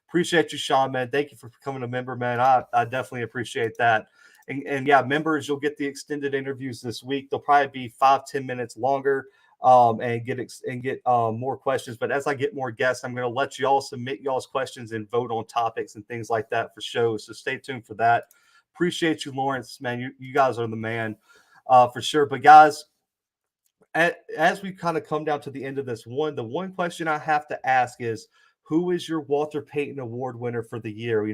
S1: Appreciate you, Sean, man. Thank you for becoming a member, man. I definitely appreciate that. And yeah, members, you'll get the extended interviews this week. They'll probably be 5-10 minutes longer. And get more questions. But as I get more guests, I'm going to let y'all submit y'all's questions and vote on topics and things like that for shows. So stay tuned for that. Appreciate you, Lawrence, man. You guys are the man for sure. But guys, as we kind of come down to the end of this the one question I have to ask is, who is your Walter Payton Award winner for the year?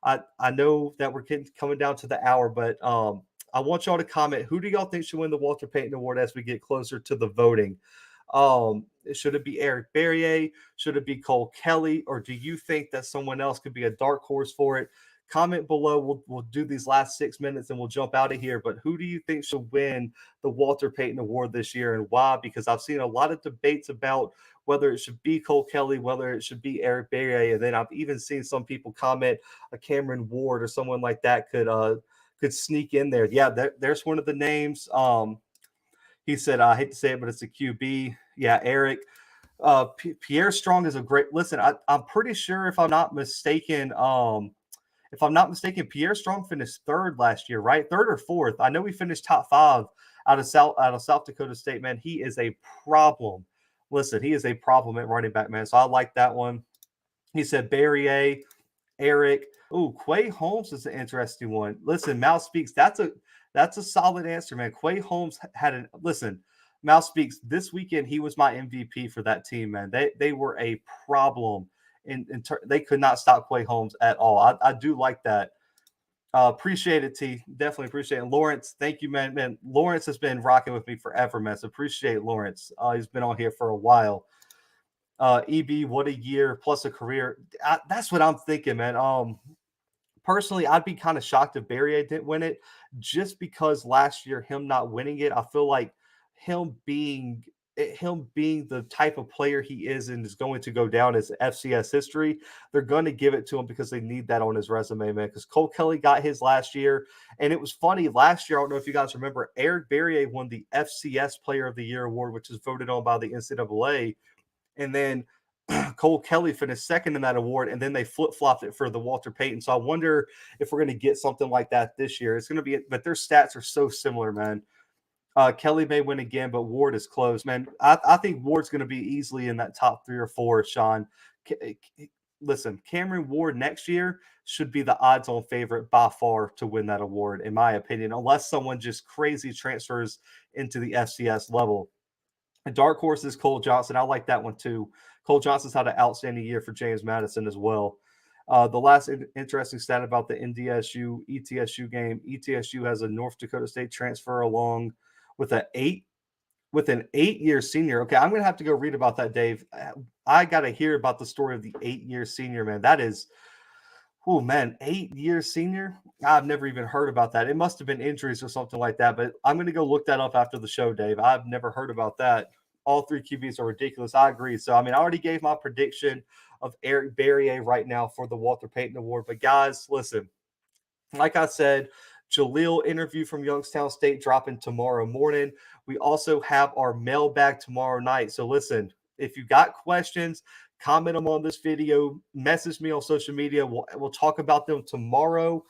S1: I know that we're coming down to the hour, but I want y'all to comment. Who do y'all think should win the Walter Payton Award as we get closer to the voting? Should it be Eric Barrier? Should it be Cole Kelly? Or do you think that someone else could be a dark horse for it? Comment below. We'll do these last 6 minutes and we'll jump out of here. But who do you think should win the Walter Payton Award this year and why? Because I've seen a lot of debates about whether it should be Cole Kelly, whether it should be Eric Barrier. And then I've even seen some people comment a Cameron Ward or someone like that could sneak in there. Yeah, there's one of the names. He said, I hate to say it, but it's a QB. Yeah, Eric. Pierre Strong is a great listen. I'm pretty sure if I'm not mistaken, Pierre Strong finished 3rd last year, right? 3rd or 4th. I know he finished top 5 out of South Dakota State, man. He is a problem. Listen, he is a problem at running back, man. So I like that one. He said Barrier, Eric. Oh, Quay Holmes is an interesting one. Listen, Mouse Speaks. That's a solid answer, man. Quay Holmes listen. Mouse Speaks. This weekend, he was my MVP for that team, man. They were a problem. They could not stop Quay Holmes at all. I do like that. Appreciate it, T. Definitely appreciate it. Lawrence, thank you, man. Man, Lawrence has been rocking with me forever, man. So appreciate Lawrence. He's been on here for a while. EB, what a year plus a career. That's what I'm thinking, man. Personally, I'd be kind of shocked if Barrier didn't win it, just because last year him not winning it, I feel like him being him being the type of player he is and is going to go down as FCS history, they're going to give it to him because they need that on his resume, man. Because Cole Kelly got his last year, and it was funny. Last year, I don't know if you guys remember, Eric Barrier won the FCS Player of the Year award, which is voted on by the NCAA, and then Cole Kelly finished second in that award, and then they flip-flopped it for the Walter Payton. So I wonder if we're going to get something like that this year. It's going to be, but their stats are so similar, man. Kelly may win again, but Ward is close, man. I think Ward's going to be easily in that top 3 or 4, Sean. Listen, Cameron Ward next year should be the odds-on favorite by far to win that award, in my opinion, unless someone just crazy transfers into the FCS level. A dark horse is Cole Johnson. I like that one too. Cole Johnson's had an outstanding year for James Madison as well. The last interesting stat about the NDSU ETSU game: ETSU has a North Dakota State transfer along with an 8-year senior. Okay, I'm gonna have to go read about that, Dave. I got to hear about the story of the 8-year senior, man. That is, oh man, 8-year senior. I've never even heard about that. It must have been injuries or something like that. But I'm gonna go look that up after the show, Dave. I've never heard about that. All 3 QBs are ridiculous. I agree. So I mean, I already gave my prediction of Eric Barrier right now for the Walter Payton Award. But guys, listen, like I said, Jaleel interview from Youngstown State dropping tomorrow morning. We also have our mailbag tomorrow night. So listen, if you got questions, comment them on this video, message me on social media. We'll talk about them tomorrow.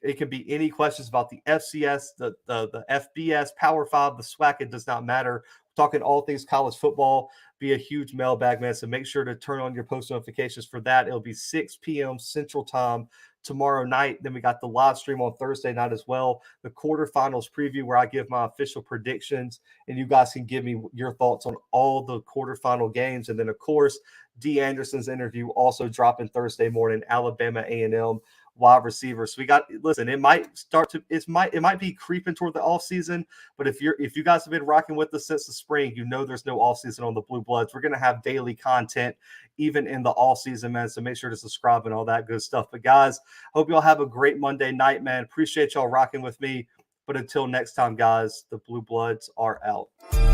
S1: It can be any questions about the FCS, the FBS, Power 5, the SWAC. It does not matter. We're talking all things college football. Be a huge mailbag, man. So make sure to turn on your post notifications for that. It'll be 6 p.m. Central Time tomorrow night. Then we got the live stream on Thursday night as well. The quarterfinals preview where I give my official predictions and you guys can give me your thoughts on all the quarterfinal games. And then of course, D. Anderson's interview also dropping Thursday morning, Alabama A&M wide receiver. So we got, listen, it might be creeping toward the off season, but if you guys have been rocking with us since the spring, you know there's no off season on the Blue Bloods. We're going to have daily content even in the off season, man. So make sure to subscribe and all that good stuff. But guys, hope y'all have a great Monday night, man. Appreciate y'all rocking with me. But until next time, guys, the Blue Bloods are out.